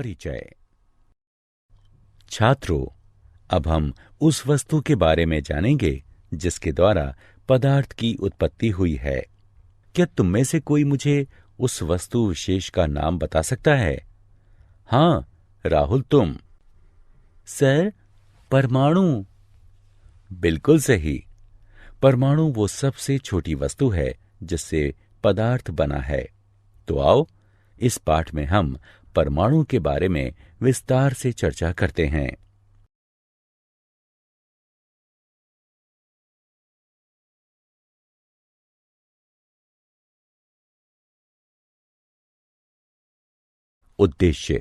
परिचय। छात्रों, अब हम उस वस्तु के बारे में जानेंगे जिसके द्वारा पदार्थ की उत्पत्ति हुई है। क्या तुम में से कोई मुझे उस वस्तु विशेष का नाम बता सकता है? हाँ, राहुल, तुम। सर, परमाणु। बिल्कुल सही। परमाणु वो सबसे छोटी वस्तु है जिससे पदार्थ बना है। तो आओ, इस पाठ में हम परमाणु के बारे में विस्तार से चर्चा करते हैं। उद्देश्य।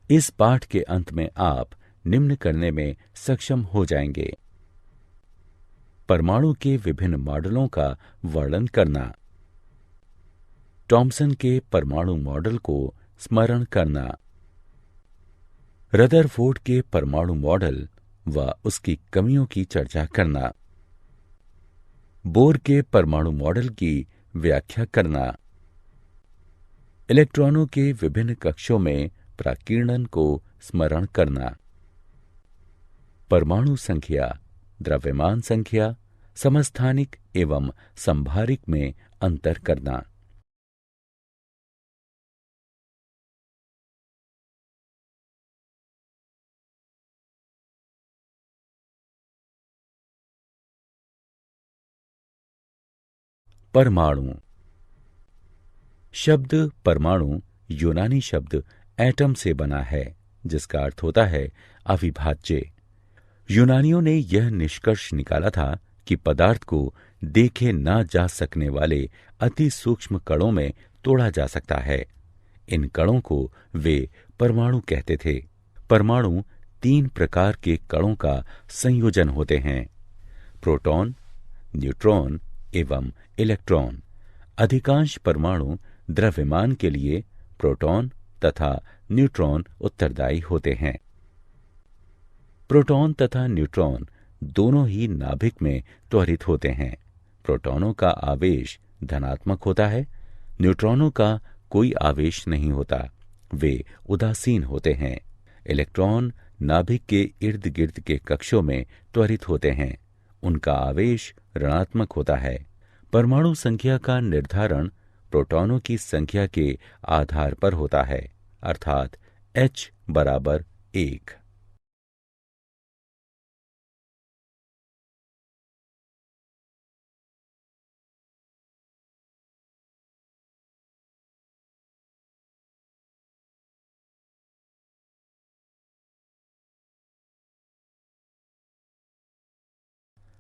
इस पाठ के अंत में आप निम्न करने में सक्षम हो जाएंगे: परमाणु के विभिन्न मॉडलों का वर्णन करना, थॉम्सन के परमाणु मॉडल को स्मरण करना, रदरफोर्ड के परमाणु मॉडल व उसकी कमियों की चर्चा करना, बोर के परमाणु मॉडल की व्याख्या करना, इलेक्ट्रॉनों के विभिन्न कक्षों में प्राकीर्णन को स्मरण करना, परमाणु संख्या, द्रव्यमान संख्या, समस्थानिक एवं संभारिक में अंतर करना। परमाणु शब्द परमाणु यूनानी शब्द एटम से बना है, जिसका अर्थ होता है अविभाज्य। यूनानियों ने यह निष्कर्ष निकाला था कि पदार्थ को देखे ना जा सकने वाले अति सूक्ष्म कणों में तोड़ा जा सकता है। इन कणों को वे परमाणु कहते थे। परमाणु 3 प्रकार के कणों का संयोजन होते हैं: प्रोटॉन, न्यूट्रॉन एवं इलेक्ट्रॉन। अधिकांश परमाणु द्रव्यमान के लिए प्रोटॉन तथा न्यूट्रॉन उत्तरदायी होते हैं। प्रोटॉन तथा न्यूट्रॉन दोनों ही नाभिक में त्वरित होते हैं। प्रोटॉनों का आवेश धनात्मक होता है, न्यूट्रॉनों का कोई आवेश नहीं होता, वे उदासीन होते हैं। इलेक्ट्रॉन नाभिक के इर्द गिर्द के कक्षों में त्वरित होते हैं, उनका आवेश ऋणात्मक होता है। परमाणु संख्या का निर्धारण प्रोटॉनों की संख्या के आधार पर होता है, अर्थात H बराबर 1।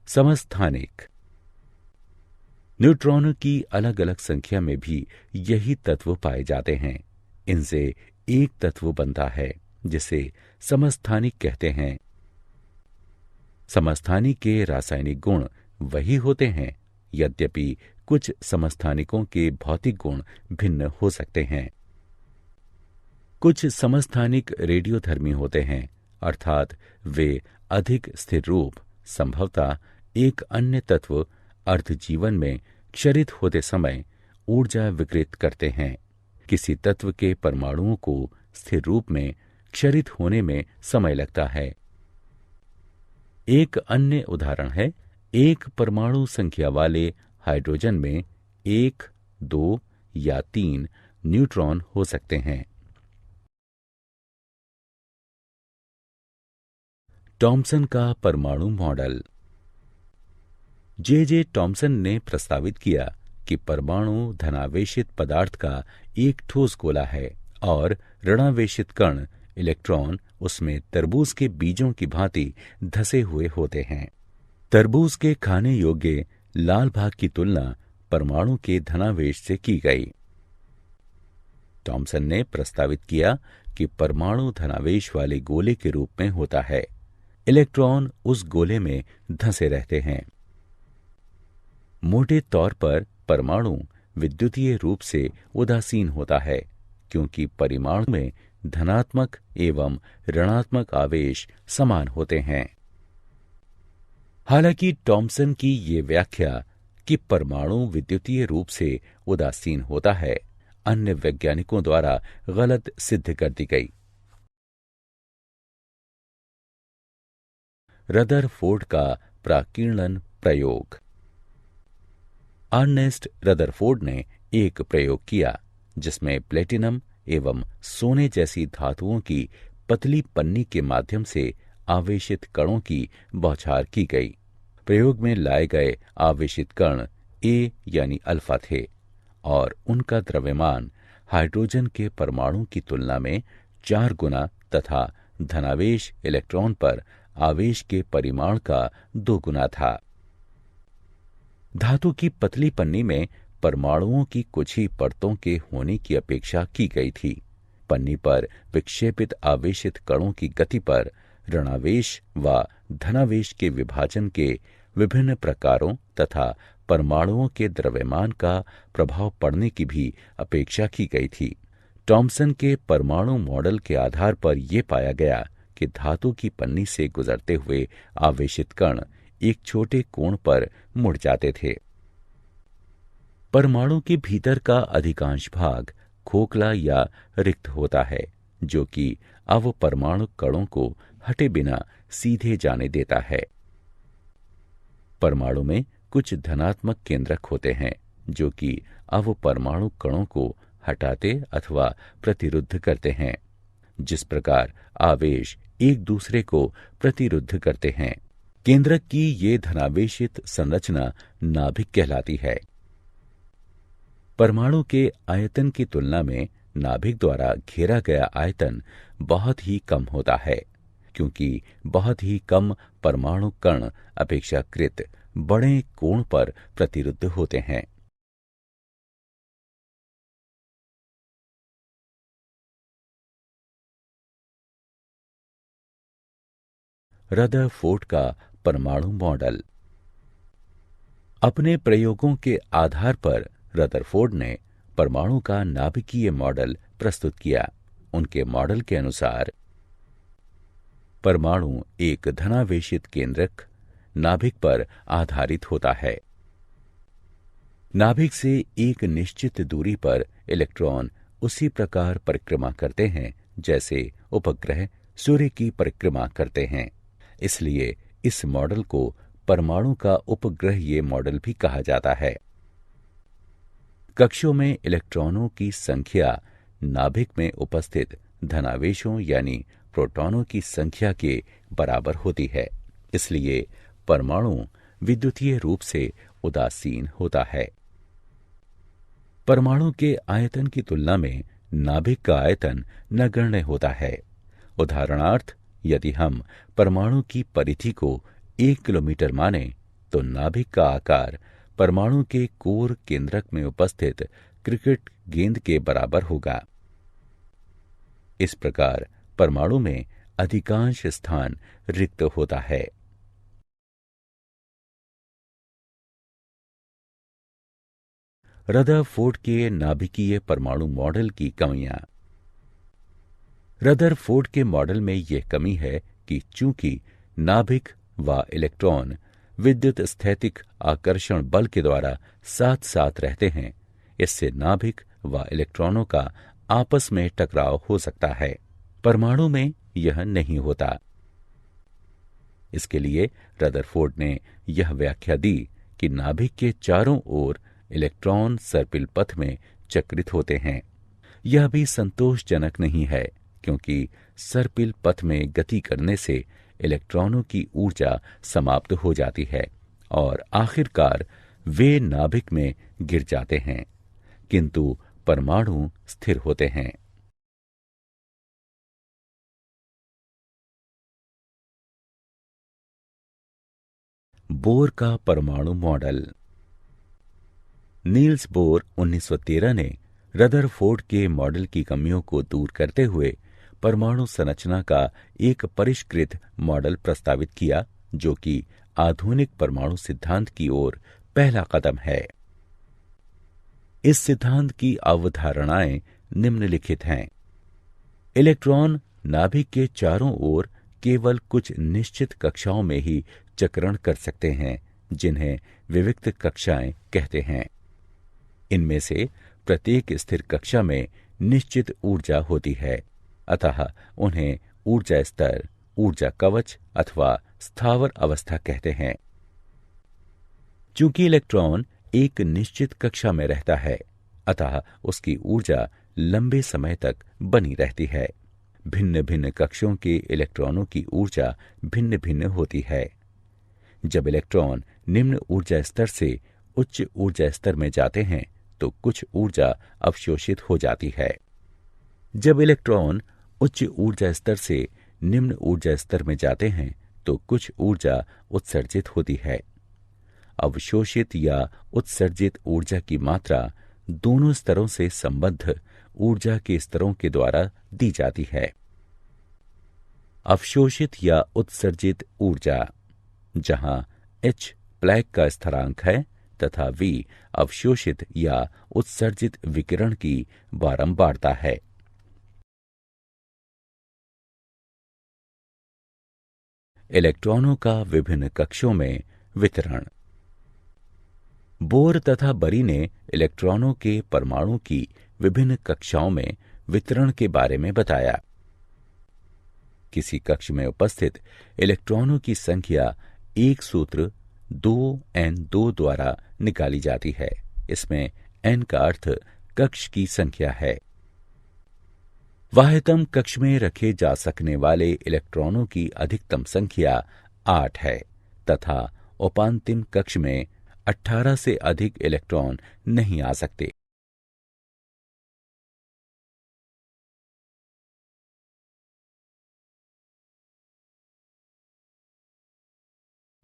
समस्थानिक। न्यूट्रॉनों की अलग अलग संख्या में भी यही तत्व पाए जाते हैं। इनसे एक तत्व बनता है जिसे समस्थानिक कहते हैं। समस्थानिक के रासायनिक गुण वही होते हैं, यद्यपि कुछ समस्थानिकों के भौतिक गुण भिन्न हो सकते हैं। कुछ समस्थानिक रेडियोधर्मी होते हैं, अर्थात वे अधिक स्थिर रूप, संभवतः एक अन्य तत्व अर्धजीवन में क्षरित होते समय ऊर्जा विकृत करते हैं। किसी तत्व के परमाणुओं को स्थिर रूप में क्षरित होने में समय लगता है। एक अन्य उदाहरण है, एक परमाणु संख्या वाले हाइड्रोजन में 1, 2 या 3 न्यूट्रॉन हो सकते हैं। थॉम्सन का परमाणु मॉडल। जे थॉम्सन ने प्रस्तावित किया कि परमाणु धनावेशित पदार्थ का एक ठोस गोला है और ऋणावेशित कण इलेक्ट्रॉन उसमें तरबूज के बीजों की भांति धसे हुए होते हैं। तरबूज के खाने योग्य लाल भाग की तुलना परमाणु के धनावेश से की गई। थॉम्सन ने प्रस्तावित किया कि परमाणु धनावेश वाले गोले के रूप में होता है। इलेक्ट्रॉन उस गोले में धंसे रहते हैं। मोटे तौर पर परमाणु विद्युतीय रूप से उदासीन होता है, क्योंकि परिमाणु में धनात्मक एवं ऋणात्मक आवेश समान होते हैं। हालांकि थॉम्सन की ये व्याख्या कि परमाणु विद्युतीय रूप से उदासीन होता है अन्य वैज्ञानिकों द्वारा गलत सिद्ध कर दी गई। रदरफोर्ड का प्राकीर्णन प्रयोग। अर्नेस्ट रदरफोर्ड ने एक प्रयोग किया जिसमें प्लेटिनम एवं सोने जैसी धातुओं की पतली पन्नी के माध्यम से आवेशित कणों की बौछार की गई। प्रयोग में लाए गए आवेशित कण ए यानी अल्फा थे और उनका द्रव्यमान हाइड्रोजन के परमाणु की तुलना में 4 गुना तथा धनावेश इलेक्ट्रॉन पर आवेश के परिमाण का 2 गुना था। धातु की पतली पन्नी में परमाणुओं की कुछ ही परतों के होने की अपेक्षा की गई थी। पन्नी पर विक्षेपित आवेशित कणों की गति पर ऋणावेश व धनावेश के विभाजन के विभिन्न प्रकारों तथा परमाणुओं के द्रव्यमान का प्रभाव पड़ने की भी अपेक्षा की गई थी। टॉमसन के परमाणु मॉडल के आधार पर यह पाया गया कि धातु की पन्नी से गुजरते हुए आवेशित कण एक छोटे कोण पर मुड़ जाते थे। परमाणु के भीतर का अधिकांश भाग खोखला या रिक्त होता है, जो कि अवपरमाणु कणों को हटे बिना सीधे जाने देता है। परमाणु में कुछ धनात्मक केंद्रक होते हैं, जो कि अवपरमाणु कणों को हटाते अथवा प्रतिरुद्ध करते हैं। जिस प्रकार आवेश एक दूसरे को प्रतिरुद्ध करते हैं, केंद्रक की ये धनावेशित संरचना नाभिक कहलाती है। परमाणु के आयतन की तुलना में नाभिक द्वारा घेरा गया आयतन बहुत ही कम होता है, क्योंकि बहुत ही कम परमाणु कण अपेक्षाकृत बड़े कोण पर प्रतिरुद्ध होते हैं। रदरफोर्ड का परमाणु मॉडल। अपने प्रयोगों के आधार पर रदरफोर्ड ने परमाणु का नाभिकीय मॉडल प्रस्तुत किया। उनके मॉडल के अनुसार परमाणु एक धनावेशित केंद्रक नाभिक पर आधारित होता है। नाभिक से एक निश्चित दूरी पर इलेक्ट्रॉन उसी प्रकार परिक्रमा करते हैं जैसे उपग्रह सूर्य की परिक्रमा करते हैं। इसलिए इस मॉडल को परमाणु का उपग्रहीय मॉडल भी कहा जाता है। कक्षों में इलेक्ट्रॉनों की संख्या नाभिक में उपस्थित धनावेशों यानी प्रोटॉनों की संख्या के बराबर होती है। इसलिए परमाणु विद्युतीय रूप से उदासीन होता है। परमाणु के आयतन की तुलना में नाभिक का आयतन नगण्य होता है। उदाहरणार्थ, यदि हम परमाणु की परिधि को 1 किलोमीटर माने तो नाभिक का आकार परमाणु के कोर केंद्रक में उपस्थित क्रिकेट गेंद के बराबर होगा। इस प्रकार परमाणु में अधिकांश स्थान रिक्त होता है। रदरफोर्ड के नाभिकीय परमाणु मॉडल की कमियां। रदरफोर्ड के मॉडल में यह कमी है कि चूंकि नाभिक व इलेक्ट्रॉन विद्युत स्थैतिक आकर्षण बल के द्वारा साथ साथ रहते हैं, इससे नाभिक व इलेक्ट्रॉनों का आपस में टकराव हो सकता है। परमाणु में यह नहीं होता। इसके लिए रदरफोर्ड ने यह व्याख्या दी कि नाभिक के चारों ओर इलेक्ट्रॉन सर्पिल पथ में चक्रित होते हैं। यह भी संतोषजनक नहीं है, क्योंकि सर्पिल पथ में गति करने से इलेक्ट्रॉनों की ऊर्जा समाप्त हो जाती है और आखिरकार वे नाभिक में गिर जाते हैं, किंतु परमाणु स्थिर होते हैं। बोर का परमाणु मॉडल। नील्स बोर 1913 ने रदरफोर्ड के मॉडल की कमियों को दूर करते हुए परमाणु संरचना का एक परिष्कृत मॉडल प्रस्तावित किया, जो कि आधुनिक परमाणु सिद्धांत की ओर पहला कदम है। इस सिद्धांत की अवधारणाएं निम्नलिखित हैं। इलेक्ट्रॉन नाभिक के चारों ओर केवल कुछ निश्चित कक्षाओं में ही चक्रण कर सकते हैं, जिन्हें विविक्त कक्षाएं कहते हैं। इनमें से प्रत्येक स्थिर कक्षा में निश्चित ऊर्जा होती है, अतः उन्हें ऊर्जा स्तर, ऊर्जा कवच अथवा स्थावर अवस्था कहते हैं। चूंकि इलेक्ट्रॉन एक निश्चित कक्षा में रहता है, अतः उसकी ऊर्जा लंबे समय तक बनी रहती है। भिन्न भिन्न कक्षों के इलेक्ट्रॉनों की ऊर्जा भिन्न भिन्न होती है। जब इलेक्ट्रॉन निम्न ऊर्जा स्तर से उच्च ऊर्जा स्तर में जाते हैं तो कुछ ऊर्जा अवशोषित हो जाती है। जब इलेक्ट्रॉन उच्च ऊर्जा स्तर से निम्न ऊर्जा स्तर में जाते हैं तो कुछ ऊर्जा उत्सर्जित होती है। अवशोषित या उत्सर्जित ऊर्जा की मात्रा दोनों स्तरों से संबद्ध ऊर्जा के स्तरों के द्वारा दी जाती है। अवशोषित या उत्सर्जित ऊर्जा, जहां H प्लैंक का स्थिरांक है तथा V अवशोषित या उत्सर्जित विकिरण की बारंबारता है। इलेक्ट्रॉनों का विभिन्न कक्षों में वितरण। बोर तथा बरी ने इलेक्ट्रॉनों के परमाणु की विभिन्न कक्षाओं में वितरण के बारे में बताया। किसी कक्ष में उपस्थित इलेक्ट्रॉनों की संख्या एक सूत्र 2n2 द्वारा निकाली जाती है। इसमें n का अर्थ कक्ष की संख्या है। वाह्यतम कक्ष में रखे जा सकने वाले इलेक्ट्रॉनों की अधिकतम संख्या 8 है तथा उपांतिम कक्ष में 18 से अधिक इलेक्ट्रॉन नहीं आ सकते।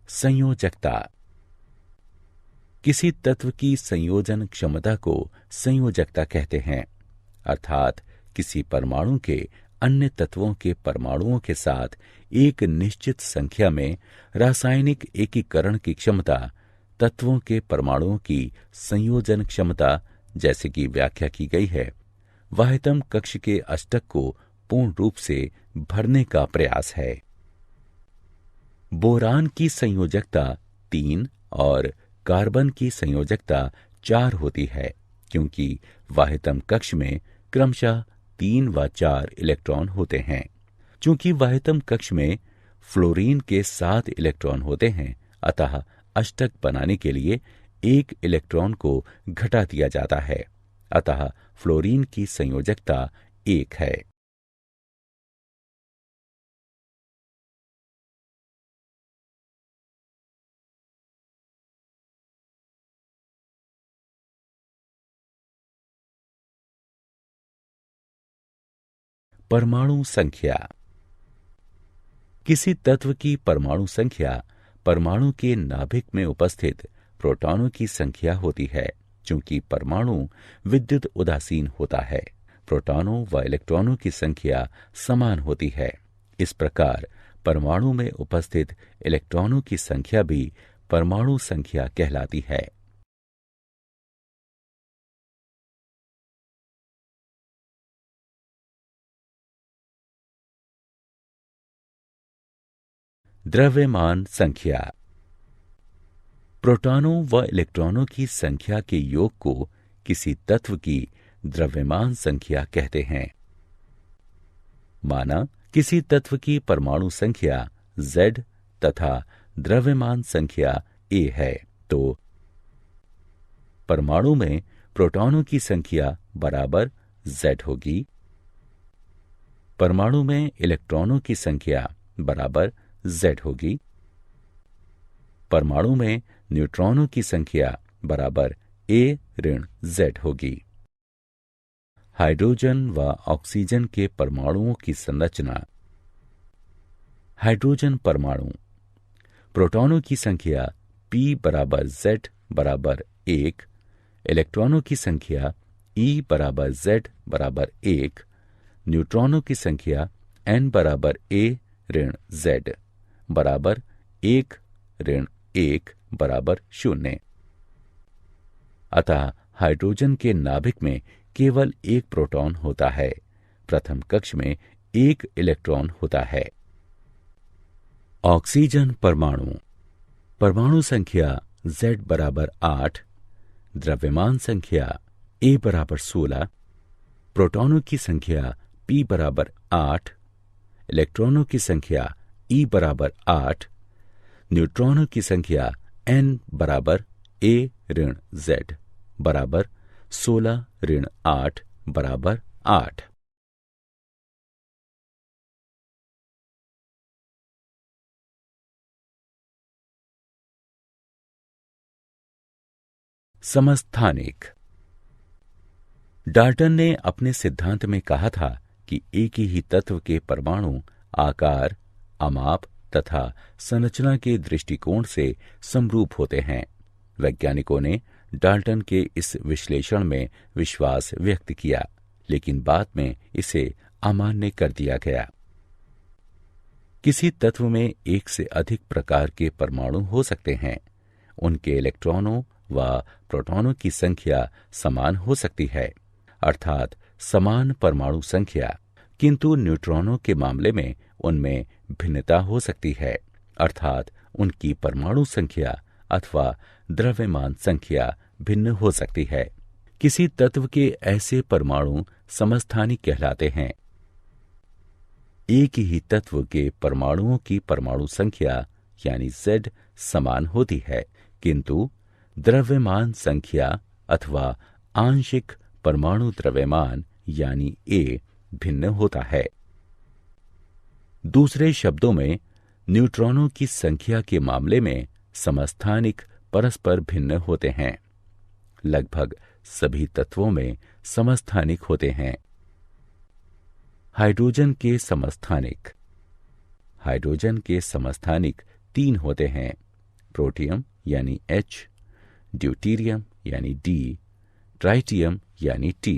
संयोजकता। किसी तत्व की संयोजन क्षमता को संयोजकता कहते हैं, अर्थात किसी परमाणु के अन्य तत्वों के परमाणुओं के साथ एक निश्चित संख्या में रासायनिक एकीकरण की क्षमता तत्वों के परमाणुओं की संयोजन क्षमता जैसे कि व्याख्या की गई है, वाह्यतम कक्ष के अष्टक को पूर्ण रूप से भरने का प्रयास है। बोरान की संयोजकता 3 और कार्बन की संयोजकता 4 होती है, क्योंकि वाह्यतम कक्ष में क्रमशः 3 व 4 इलेक्ट्रॉन होते हैं। चूंकि वाह्यतम कक्ष में फ्लोरीन के 7 इलेक्ट्रॉन होते हैं, अतः अष्टक बनाने के लिए 1 इलेक्ट्रॉन को घटा दिया जाता है, अतः फ्लोरीन की संयोजकता 1 है। परमाणु संख्या। किसी तत्व की परमाणु संख्या परमाणु के नाभिक में उपस्थित प्रोटॉनों की संख्या होती है। चूंकि परमाणु विद्युत उदासीन होता है, प्रोटॉनों व इलेक्ट्रॉनों की संख्या समान होती है। इस प्रकार परमाणु में उपस्थित इलेक्ट्रॉनों की संख्या भी परमाणु संख्या कहलाती है। द्रव्यमान संख्या। प्रोटॉनों व इलेक्ट्रॉनों की संख्या के योग को किसी तत्व की द्रव्यमान संख्या कहते हैं। माना किसी तत्व की परमाणु संख्या Z तथा द्रव्यमान संख्या A है, तो परमाणु में प्रोटॉनों की संख्या बराबर Z होगी, परमाणु में इलेक्ट्रॉनों की संख्या बराबर Z होगी, परमाणु में न्यूट्रॉनों की संख्या बराबर A ऋण Z होगी। हाइड्रोजन व ऑक्सीजन के परमाणुओं की संरचना। हाइड्रोजन परमाणु प्रोटॉनों की संख्या P बराबर Z बराबर 1, इलेक्ट्रॉनों की संख्या E बराबर Z बराबर 1, न्यूट्रॉनों की संख्या N बराबर A ऋण Z बराबर 1 ऋण 1 बराबर 0। अतः हाइड्रोजन के नाभिक में केवल एक प्रोटॉन होता है। प्रथम कक्ष में एक इलेक्ट्रॉन होता है। ऑक्सीजन परमाणु परमाणु संख्या Z बराबर 8, द्रव्यमान संख्या A बराबर 16, प्रोटॉनों की संख्या P बराबर 8, इलेक्ट्रॉनों की संख्या E बराबर 8, न्यूट्रॉनों की संख्या N बराबर A ऋण Z बराबर 16 ऋण 8 बराबर 8। समस्थानिक। डाल्टन ने अपने सिद्धांत में कहा था कि एक ही तत्व के परमाणु आकार, अमाप तथा संरचना के दृष्टिकोण से समरूप होते हैं। वैज्ञानिकों ने डाल्टन के इस विश्लेषण में विश्वास व्यक्त किया, लेकिन बाद में इसे अमान्य कर दिया गया। किसी तत्व में एक से अधिक प्रकार के परमाणु हो सकते हैं। उनके इलेक्ट्रॉनों व प्रोटॉनों की संख्या समान हो सकती है, अर्थात समान परमाणु संख्या, किंतु न्यूट्रॉनों के मामले में उनमें भिन्नता हो सकती है, अर्थात उनकी परमाणु संख्या अथवा द्रव्यमान संख्या भिन्न हो सकती है। किसी तत्व के ऐसे परमाणु समस्थानिक कहलाते हैं। एक ही तत्व के परमाणुओं की परमाणु संख्या यानी Z समान होती है, किंतु द्रव्यमान संख्या अथवा आंशिक परमाणु द्रव्यमान यानी A भिन्न होता है। दूसरे शब्दों में, न्यूट्रॉनों की संख्या के मामले में समस्थानिक परस्पर भिन्न होते हैं। लगभग सभी तत्वों में समस्थानिक होते हैं। हाइड्रोजन के समस्थानिक। हाइड्रोजन के समस्थानिक 3 होते हैं, प्रोटियम यानी H, ड्यूटीरियम यानी D, ट्राइटियम यानी T।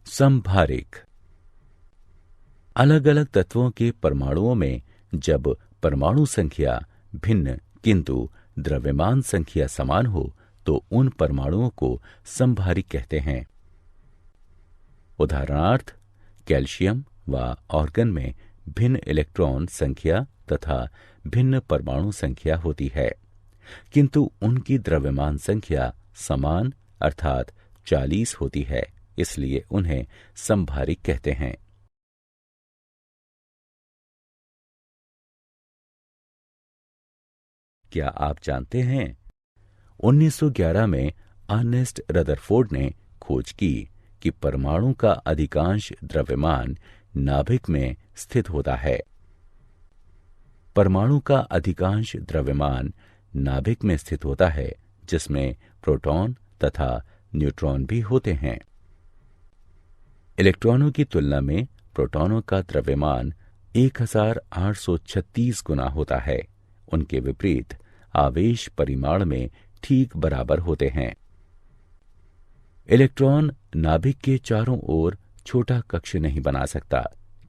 समभारिक। अलग अलग तत्वों के परमाणुओं में जब परमाणु संख्या भिन्न किंतु द्रव्यमान संख्या समान हो तो उन परमाणुओं को समभारिक कहते हैं। उदाहरणार्थ, कैल्शियम व ऑर्गन में भिन्न इलेक्ट्रॉन संख्या तथा भिन्न परमाणु संख्या होती है, किंतु उनकी द्रव्यमान संख्या समान अर्थात 40 होती है, इसलिए उन्हें समभारिक कहते हैं। क्या आप जानते हैं 1911 में अर्नेस्ट रदरफोर्ड ने खोज की कि परमाणु का अधिकांश द्रव्यमान नाभिक में स्थित होता है। परमाणु का अधिकांश द्रव्यमान नाभिक में स्थित होता है, जिसमें प्रोटॉन तथा न्यूट्रॉन भी होते हैं। इलेक्ट्रॉनों की तुलना में प्रोटॉनों का द्रव्यमान 1836 गुना होता है। उनके विपरीत आवेश परिमाण में ठीक बराबर होते हैं। इलेक्ट्रॉन नाभिक के चारों ओर छोटा कक्ष नहीं बना सकता,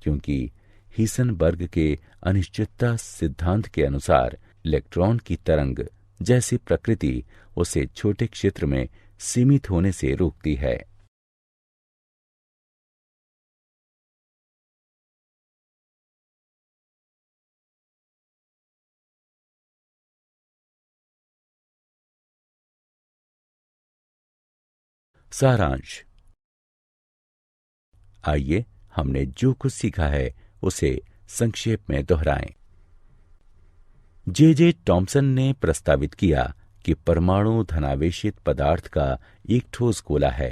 क्योंकि हीसेनबर्ग के अनिश्चितता सिद्धांत के अनुसार इलेक्ट्रॉन की तरंग जैसी प्रकृति उसे छोटे क्षेत्र में सीमित होने से रोकती है। सारांश। आइए हमने जो कुछ सीखा है उसे संक्षेप में दोहराएं। जे टॉमसन ने प्रस्तावित किया कि परमाणु धनावेशित पदार्थ का एक ठोस गोला है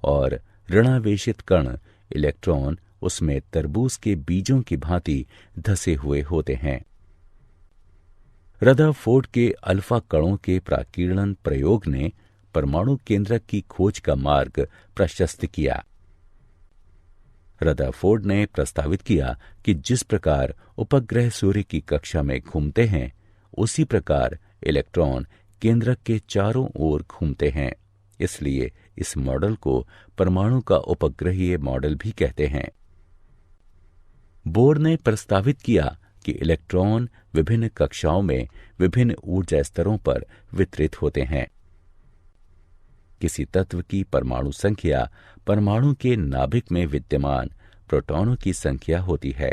और ऋणावेशित कण इलेक्ट्रॉन उसमें तरबूज के बीजों की भांति धसे हुए होते हैं। रदरफोर्ड के अल्फा कणों के प्राकीर्णन प्रयोग ने परमाणु केंद्रक की खोज का मार्ग प्रशस्त किया। रदरफोर्ड ने प्रस्तावित किया कि जिस प्रकार उपग्रह सूर्य की कक्षा में घूमते हैं, उसी प्रकार इलेक्ट्रॉन केंद्रक के चारों ओर घूमते हैं। इसलिए इस मॉडल को परमाणु का उपग्रहीय मॉडल भी कहते हैं। बोर ने प्रस्तावित किया कि इलेक्ट्रॉन विभिन्न कक्षाओं में विभिन्न ऊर्जा स्तरों पर वितरित होते हैं। किसी तत्व की परमाणु संख्या परमाणु के नाभिक में विद्यमान प्रोटॉनों की संख्या होती है।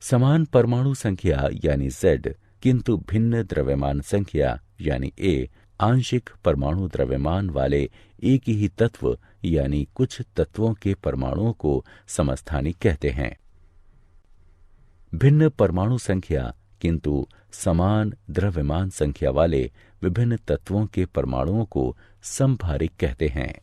समान परमाणु संख्या यानी Z, किंतु भिन्न द्रव्यमान संख्या यानी A, आंशिक परमाणु द्रव्यमान वाले एक ही तत्व यानी कुछ तत्वों के परमाणुओं को समस्थानिक कहते हैं। भिन्न परमाणु संख्या किंतु समान द्रव्यमान संख्या वाले विभिन्न तत्वों के परमाणुओं को समभारिक कहते हैं।